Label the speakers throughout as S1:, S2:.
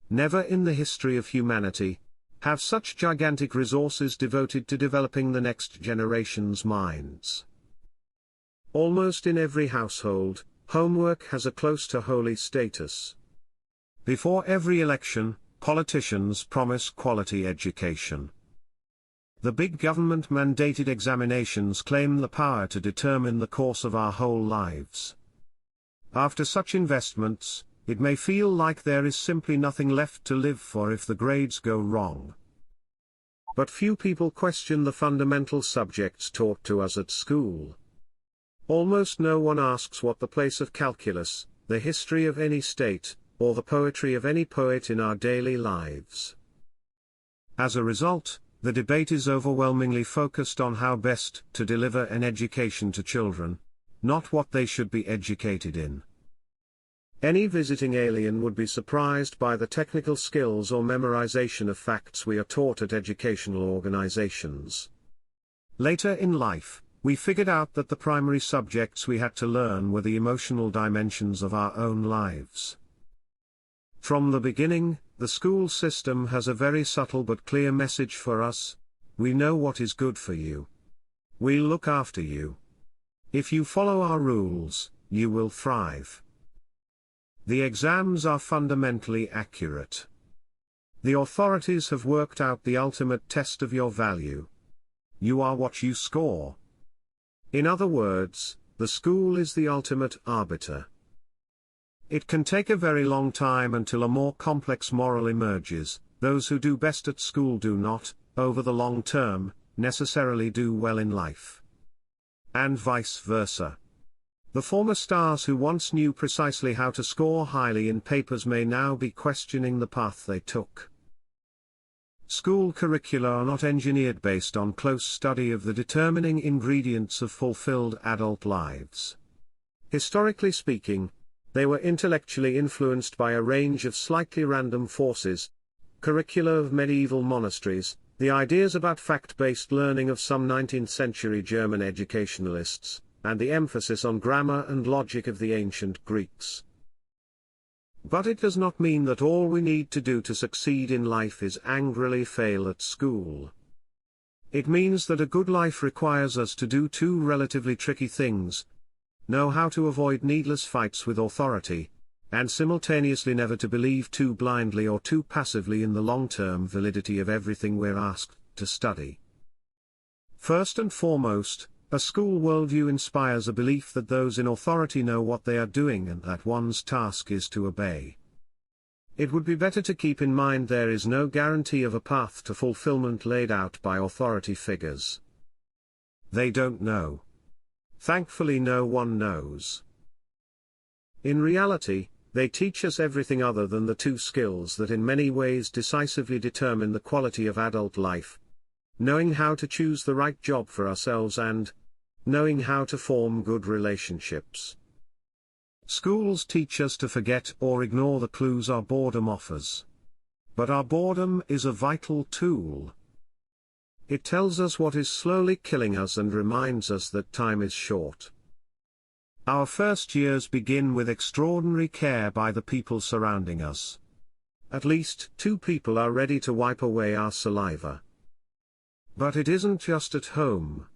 S1: never in the history of humanity, have such gigantic resources devoted to developing the next generation's minds. Almost in every household, homework has a close to holy status. Before every election, politicians promise quality education. The big government-mandated examinations claim the power to determine the course of our whole lives. After such investments, it may feel like there is simply nothing left to live for if the grades go wrong. But few people question the fundamental subjects taught to us at school. Almost no one asks what the place of calculus, the history of any state, or the poetry of any poet in our daily lives. As a result, the debate is overwhelmingly focused on how best to deliver an education to children, not what they should be educated in. Any visiting alien would be surprised by the technical skills or memorization of facts we are taught at educational organizations. Later in life, we figured out that the primary subjects we had to learn were the emotional dimensions of our own lives. From the beginning, the school system has a very subtle but clear message for us: we know what is good for you. We'll look after you. If you follow our rules, you will thrive. The exams are fundamentally accurate. The authorities have worked out the ultimate test of your value. You are what you score. In other words, the school is the ultimate arbiter. It can take a very long time until a more complex moral emerges. Those who do best at school do not, over the long term, necessarily do well in life. And vice versa. The former stars who once knew precisely how to score highly in papers may now be questioning the path they took. School curricula are not engineered based on close study of the determining ingredients of fulfilled adult lives. Historically speaking, they were intellectually influenced by a range of slightly random forces: curricula of medieval monasteries, the ideas about fact-based learning of some 19th-century German educationalists, and the emphasis on grammar and logic of the ancient Greeks. But it does not mean that all we need to do to succeed in life is angrily fail at school. It means that a good life requires us to do two relatively tricky things: know how to avoid needless fights with authority, and simultaneously never to believe too blindly or too passively in the long-term validity of everything we're asked to study. First and foremost, a school worldview inspires a belief that those in authority know what they are doing and that one's task is to obey. It would be better to keep in mind there is no guarantee of a path to fulfillment laid out by authority figures. They don't know. Thankfully, no one knows. In reality, they teach us everything other than the two skills that in many ways decisively determine the quality of adult life: knowing how to choose the right job for ourselves and knowing how to form good relationships. Schools teach us to forget or ignore the clues our boredom offers. But our boredom is a vital tool. It tells us what is slowly killing us and reminds us that time is short. Our first years begin with extraordinary care by the people surrounding us. At least two people are ready to wipe away our saliva. But it isn't just at home.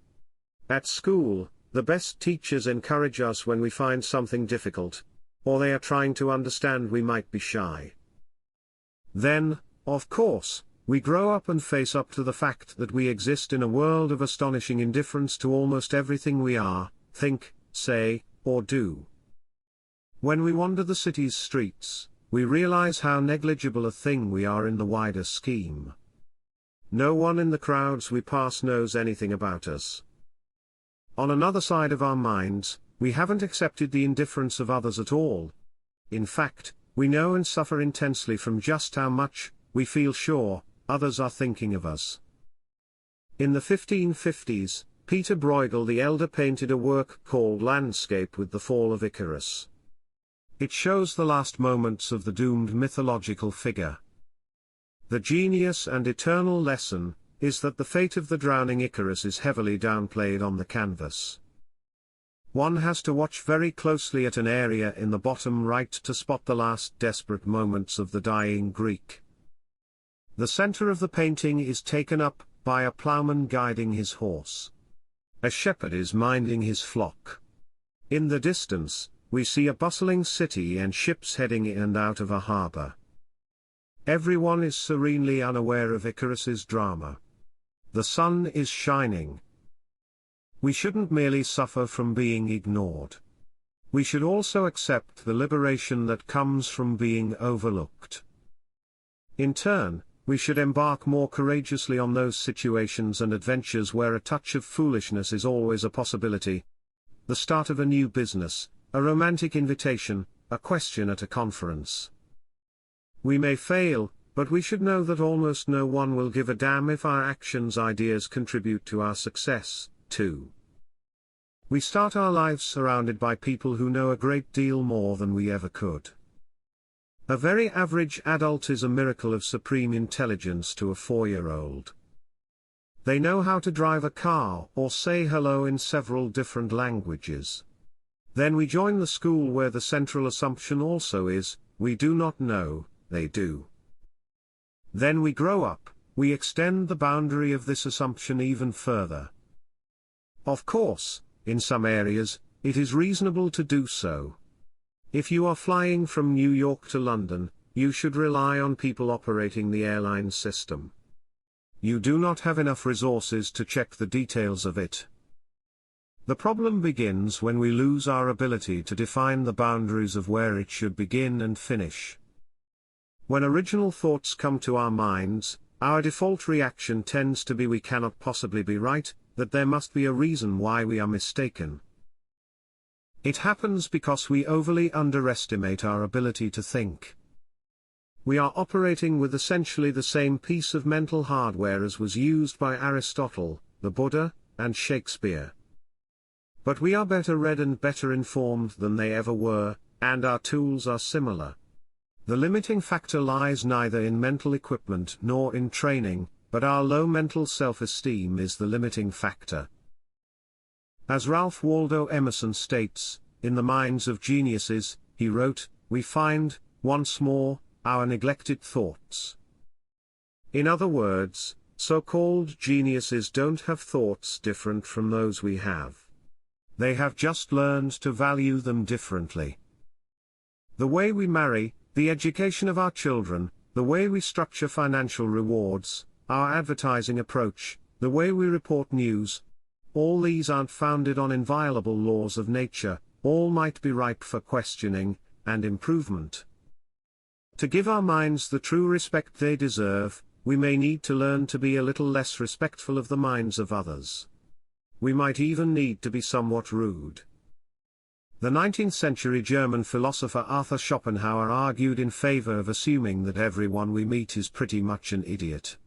S1: At school, the best teachers encourage us when we find something difficult, or they are trying to understand we might be shy. Then, of course, we grow up and face up to the fact that we exist in a world of astonishing indifference to almost everything we are, think, say, or do. When we wander the city's streets, we realize how negligible a thing we are in the wider scheme. No one in the crowds we pass knows anything about us. On another side of our minds, we haven't accepted the indifference of others at all. In fact, we know and suffer intensely from just how much, we feel sure, others are thinking of us. In the 1550s, Peter Bruegel the Elder painted a work called Landscape with the Fall of Icarus. It shows the last moments of the doomed mythological figure. The genius and eternal lesson is that the fate of the drowning Icarus is heavily downplayed on the canvas. One has to watch very closely at an area in the bottom right to spot the last desperate moments of the dying Greek. The center of the painting is taken up by a plowman guiding his horse. A shepherd is minding his flock. In the distance, we see a bustling city and ships heading in and out of a harbor. Everyone is serenely unaware of Icarus's drama. The sun is shining. We shouldn't merely suffer from being ignored. We should also accept the liberation that comes from being overlooked. In turn, we should embark more courageously on those situations and adventures where a touch of foolishness is always a possibility. The start of a new business, a romantic invitation, a question at a conference. We may fail, but we should know that almost no one will give a damn if our ideas contribute to our success, too. We start our lives surrounded by people who know a great deal more than we ever could. A very average adult is a miracle of supreme intelligence to a 4-year-old. They know how to drive a car or say hello in several different languages. Then we join the school where the central assumption also is, we do not know, they do. Then we grow up, we extend the boundary of this assumption even further. Of course, in some areas, it is reasonable to do so. If you are flying from New York to London, you should rely on people operating the airline system. You do not have enough resources to check the details of it. The problem begins when we lose our ability to define the boundaries of where it should begin and finish. When original thoughts come to our minds, our default reaction tends to be we cannot possibly be right, that there must be a reason why we are mistaken. It happens because we overly underestimate our ability to think. We are operating with essentially the same piece of mental hardware as was used by Aristotle, the Buddha, and Shakespeare. But we are better read and better informed than they ever were, and our tools are similar. The limiting factor lies neither in mental equipment nor in training, but our low mental self-esteem is the limiting factor. As Ralph Waldo Emerson states, in The Minds of Geniuses, he wrote, we find, once more, our neglected thoughts. In other words, so-called geniuses don't have thoughts different from those we have. They have just learned to value them differently. The way we marry, the education of our children, the way we structure financial rewards, our advertising approach, the way we report news, all these aren't founded on inviolable laws of nature, all might be ripe for questioning and improvement. To give our minds the true respect they deserve, we may need to learn to be a little less respectful of the minds of others. We might even need to be somewhat rude. The 19th-century German philosopher Arthur Schopenhauer argued in favor of assuming that everyone we meet is pretty much an idiot.